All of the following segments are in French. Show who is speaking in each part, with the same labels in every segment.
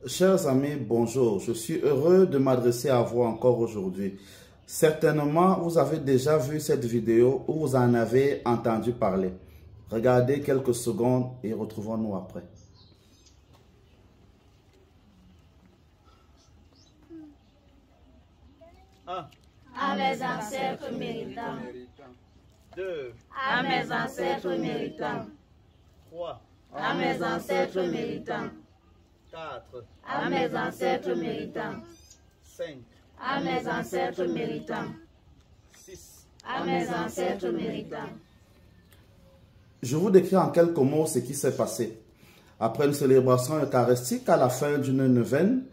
Speaker 1: Chers amis, bonjour. Je suis heureux de m'adresser à vous encore aujourd'hui. Certainement, vous avez déjà vu cette vidéo ou vous en avez entendu parler. Regardez quelques secondes et retrouvons-nous après.
Speaker 2: À mes ancêtres méritants.
Speaker 1: 2.
Speaker 2: À mes ancêtres méritants.
Speaker 1: 3.
Speaker 2: À mes ancêtres méritants.
Speaker 1: 4.
Speaker 2: À mes ancêtres méritants.
Speaker 1: 5.
Speaker 2: À mes ancêtres méritants.
Speaker 1: 6.
Speaker 2: À mes ancêtres méritants.
Speaker 1: Je vous décris en quelques mots ce qui s'est passé. Après une célébration eucharistique à la fin d'une neuvaine,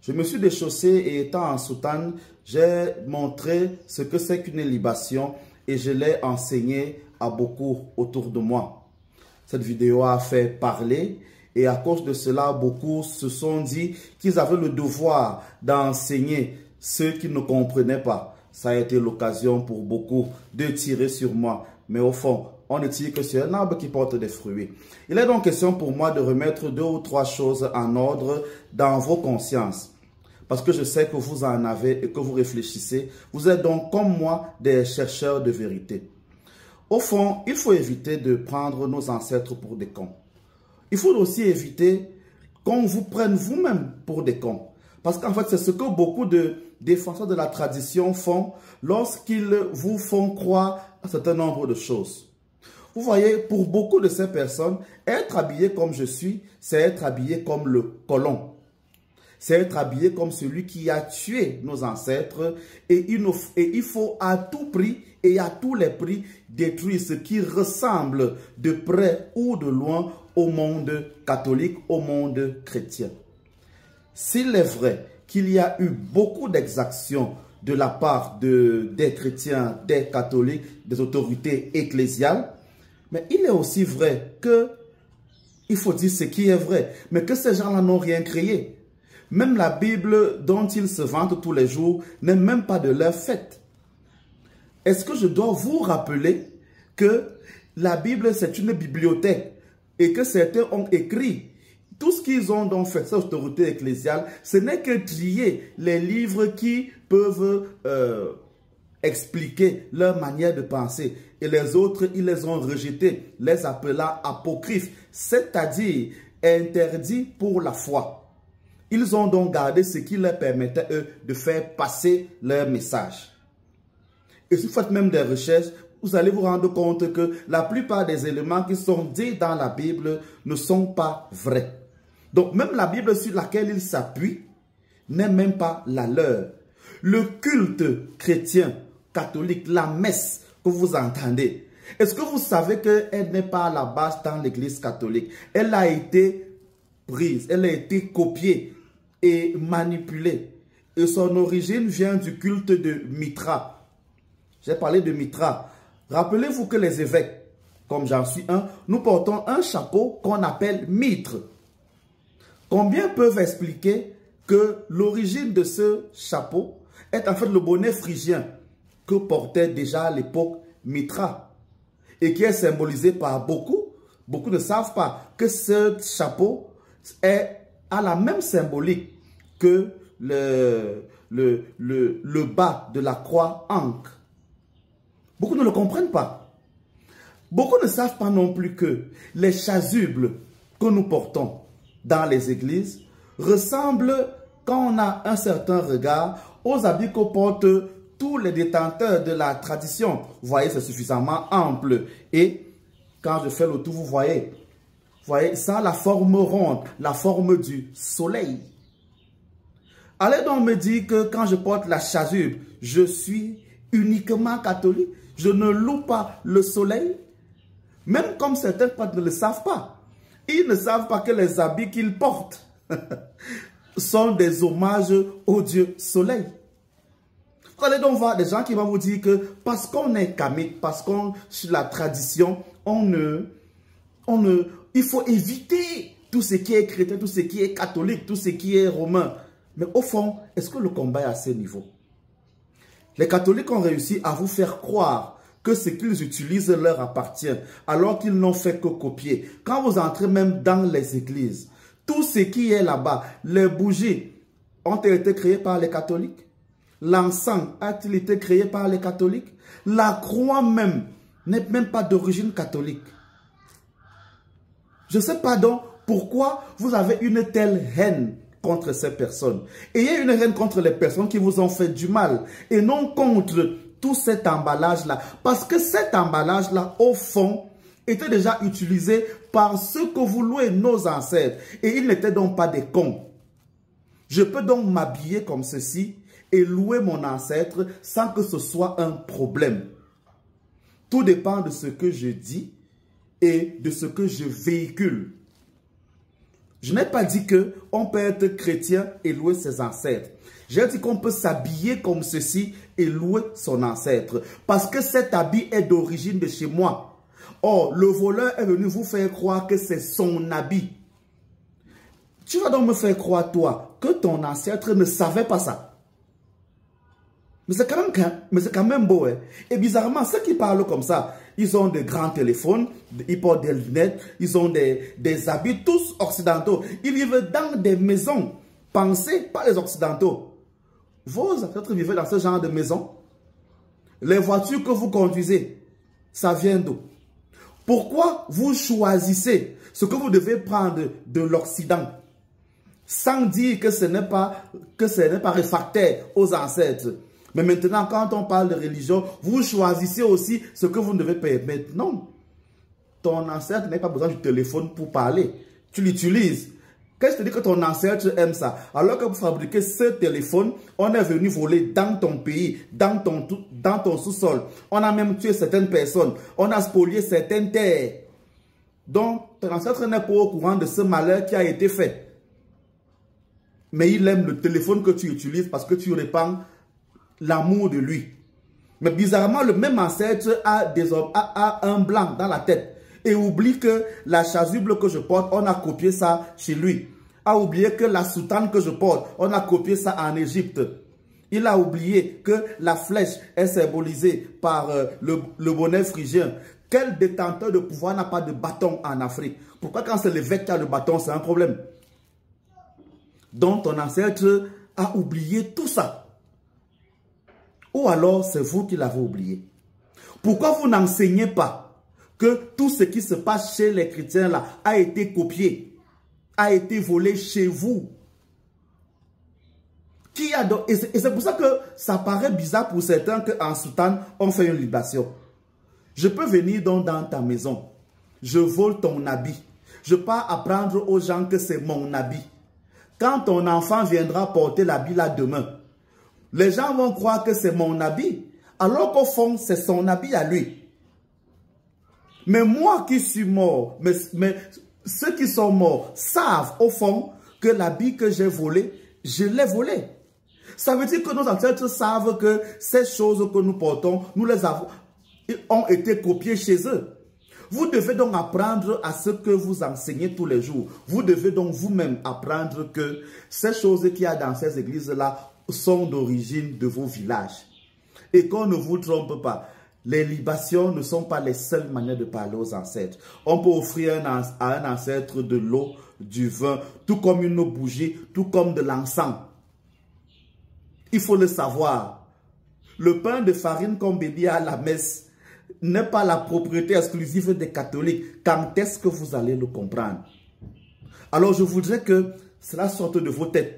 Speaker 1: je me suis déchaussé et étant en soutane, j'ai montré ce que c'est qu'une libation et je l'ai enseigné à beaucoup autour de moi. Cette vidéo a fait parler et à cause de cela, beaucoup se sont dit qu'ils avaient le devoir d'enseigner ceux qui ne comprenaient pas. Ça a été l'occasion pour beaucoup de tirer sur moi. Mais au fond, on ne tire que sur un arbre qui porte des fruits. Il est donc question pour moi de remettre 2 ou 3 choses en ordre dans vos consciences. Parce que je sais que vous en avez et que vous réfléchissez. Vous êtes donc comme moi des chercheurs de vérité. Au fond, il faut éviter de prendre nos ancêtres pour des cons. Il faut aussi éviter qu'on vous prenne vous-même pour des cons. Parce qu'en fait, c'est ce que beaucoup de défenseurs de la tradition font lorsqu'ils vous font croire à un certain nombre de choses. Vous voyez, pour beaucoup de ces personnes, être habillé comme je suis, c'est être habillé comme le colon. C'est être habillé comme celui qui a tué nos ancêtres et il faut à tout prix et à tous les prix détruire ce qui ressemble de près ou de loin au monde catholique, au monde chrétien. S'il est vrai qu'il y a eu beaucoup d'exactions de la part des chrétiens, des catholiques, des autorités ecclésiales, mais il est aussi vrai que, il faut dire ce qui est vrai, mais que ces gens-là n'ont rien créé. Même la Bible dont ils se vantent tous les jours n'est même pas de leur fait. Est-ce que je dois vous rappeler que la Bible c'est une bibliothèque et que certains ont écrit tout ce qu'ils ont donc fait, cette autorité ecclésiale, ce n'est que trier les livres qui peuvent expliquer leur manière de penser. Et les autres, ils les ont rejetés, les appelant apocryphes, c'est-à-dire interdits pour la foi. Ils ont donc gardé ce qui leur permettait, eux, de faire passer leur message. Et si vous faites même des recherches, vous allez vous rendre compte que la plupart des éléments qui sont dits dans la Bible ne sont pas vrais. Donc même la Bible sur laquelle ils s'appuient n'est même pas la leur. Le culte chrétien, catholique, la messe que vous entendez, est-ce que vous savez qu'elle n'est pas à la base dans l'église catholique? Elle a été prise, elle a été copiée et manipulée. Et son origine vient du culte de Mitra. J'ai parlé de Mitra. Rappelez-vous que les évêques, comme j'en suis un, nous portons un chapeau qu'on appelle mitre. Combien peuvent expliquer que l'origine de ce chapeau est en fait le bonnet phrygien que portait déjà à l'époque Mitra et qui est symbolisé par beaucoup. Beaucoup ne savent pas que ce chapeau a la même symbolique que le bas de la croix ancre. Beaucoup ne le comprennent pas. Beaucoup ne savent pas non plus que les chasubles que nous portons dans les églises ressemblent, quand on a un certain regard, aux habits que portent tous les détenteurs de la tradition. Vous voyez, c'est suffisamment ample. Et quand je fais le tour, vous voyez, ça a la forme ronde, la forme du soleil. Allez donc me dire que quand je porte la chasuble, je suis uniquement catholique. Je ne loue pas le soleil. Même comme certains prêtres ne le savent pas. Ils ne savent pas que les habits qu'ils portent sont des hommages au dieu soleil. Vous allez donc voir des gens qui vont vous dire que parce qu'on est kamique, parce qu'on sur la tradition, il faut éviter tout ce qui est chrétien, tout ce qui est catholique, tout ce qui est romain. Mais au fond, est-ce que le combat est à ce niveau? Les catholiques ont réussi à vous faire croire que ce qu'ils utilisent leur appartient, alors qu'ils n'ont fait que copier. Quand vous entrez même dans les églises, Tout ce qui est là-bas, les bougies ont-elles été créées par les catholiques? L'encens a-t-il été créé par les catholiques? La croix même n'est même pas d'origine catholique. Je ne sais pas donc pourquoi vous avez une telle haine contre ces personnes. Ayez une haine contre les personnes qui vous ont fait du mal et non contre tout cet emballage-là. Parce que cet emballage-là, au fond, était déjà utilisé par ceux que vous louez, nos ancêtres. Et ils n'étaient donc pas des cons. Je peux donc m'habiller comme ceci et louer mon ancêtre sans que ce soit un problème. Tout dépend de ce que je dis et de ce que je véhicule. Je n'ai pas dit qu'on peut être chrétien et louer ses ancêtres. J'ai dit qu'on peut s'habiller comme ceci et louer son ancêtre. Parce que cet habit est d'origine de chez moi. Or, le voleur est venu vous faire croire que c'est son habit. Tu vas donc me faire croire, toi, que ton ancêtre ne savait pas ça. Mais c'est quand même beau. Hein? Et bizarrement, ceux qui parlent comme ça, ils ont de grands téléphones, ils portent des lunettes, ils ont des habits tous occidentaux. Ils vivent dans des maisons pensées par les occidentaux. Vos ancêtres vivaient dans ce genre de maison. Les voitures que vous conduisez, ça vient d'où? Pourquoi vous choisissez ce que vous devez prendre de l'Occident sans dire que ce n'est pas réfractaire aux ancêtres? Mais maintenant, quand on parle de religion, vous choisissez aussi ce que vous ne devez permettre. Non. Ton ancêtre n'a pas besoin du téléphone pour parler. Tu l'utilises. Qu'est-ce que tu dis que ton ancêtre aime ça? Alors que pour fabriquer ce téléphone, on est venu voler dans ton pays, dans ton sous-sol. On a même tué certaines personnes. On a spolié certaines terres. Donc, ton ancêtre n'est pas au courant de ce malheur qui a été fait. Mais il aime le téléphone que tu utilises parce que tu répands l'amour de lui. Mais bizarrement, le même ancêtre a un blanc dans la tête et oublie que la chasuble que je porte, on a copié ça chez lui. A oublié que la soutane que je porte, on a copié ça en Égypte. Il a oublié que la flèche est symbolisée par le bonnet phrygien. Quel détenteur de pouvoir n'a pas de bâton en Afrique? Pourquoi quand c'est l'évêque qui a le bâton, c'est un problème? Donc ton ancêtre a oublié tout ça. Ou alors c'est vous qui l'avez oublié. Pourquoi vous n'enseignez pas que tout ce qui se passe chez les chrétiens là a été copié, a été volé chez vous? Et c'est pour ça que ça paraît bizarre pour certains qu'en soutane, on fait une libation. Je peux venir donc dans ta maison, je vole ton habit. Je pars apprendre aux gens que c'est mon habit. Quand ton enfant viendra porter l'habit là demain, les gens vont croire que c'est mon habit, alors qu'au fond, c'est son habit à lui. Mais moi qui suis mort, mais ceux qui sont morts savent au fond que l'habit que j'ai volé, je l'ai volé. Ça veut dire que nos ancêtres savent que ces choses que nous portons, nous les avons, ont été copiées chez eux. Vous devez donc apprendre à ce que vous enseignez tous les jours. Vous devez donc vous-même apprendre que ces choses qu'il y a dans ces églises-là sont d'origine de vos villages. Et qu'on ne vous trompe pas, les libations ne sont pas les seules manières de parler aux ancêtres. On peut offrir à un ancêtre de l'eau, du vin, tout comme une bougie, tout comme de l'encens. Il faut le savoir. Le pain de farine qu'on bénit à la messe n'est pas la propriété exclusive des catholiques. Quand est-ce que vous allez le comprendre? Alors je voudrais que cela sorte de vos têtes.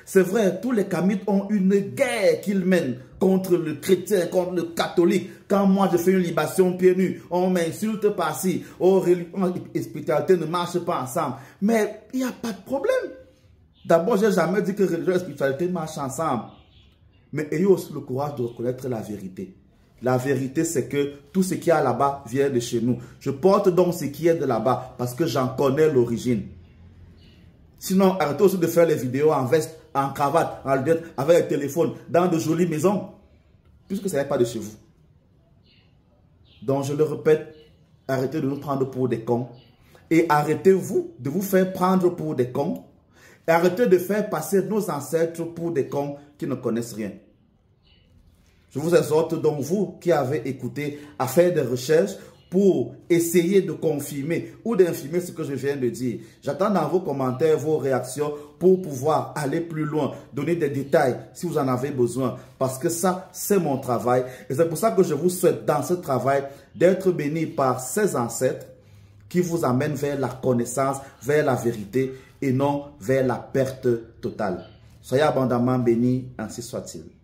Speaker 1: C'est vrai, tous les kamites ont une guerre qu'ils mènent contre le chrétien, contre le catholique. Quand moi je fais une libation pieds nus, on m'insulte par-ci. Oh, religion et spiritualité ne marchent pas ensemble. Mais il n'y a pas de problème. D'abord, je n'ai jamais dit que religion et spiritualité marchent ensemble. Mais ayez aussi le courage de reconnaître la vérité. La vérité, c'est que tout ce qu'il y a là-bas vient de chez nous. Je porte donc ce qui est de là-bas parce que j'en connais l'origine. Sinon, arrêtez aussi de faire les vidéos en veste, en cravate, en lunettes, avec un téléphone, dans de jolies maisons, puisque ce n'est pas de chez vous. Donc, je le répète, arrêtez de nous prendre pour des cons. Et arrêtez-vous de vous faire prendre pour des cons. Et arrêtez de faire passer nos ancêtres pour des cons qui ne connaissent rien. Je vous exhorte donc, vous qui avez écouté, à faire des recherches pour essayer de confirmer ou d'infirmer ce que je viens de dire. J'attends dans vos commentaires vos réactions pour pouvoir aller plus loin, donner des détails si vous en avez besoin. Parce que ça, c'est mon travail. Et c'est pour ça que je vous souhaite dans ce travail d'être béni par ces ancêtres qui vous amènent vers la connaissance, vers la vérité et non vers la perte totale. Soyez abondamment bénis, ainsi soit-il.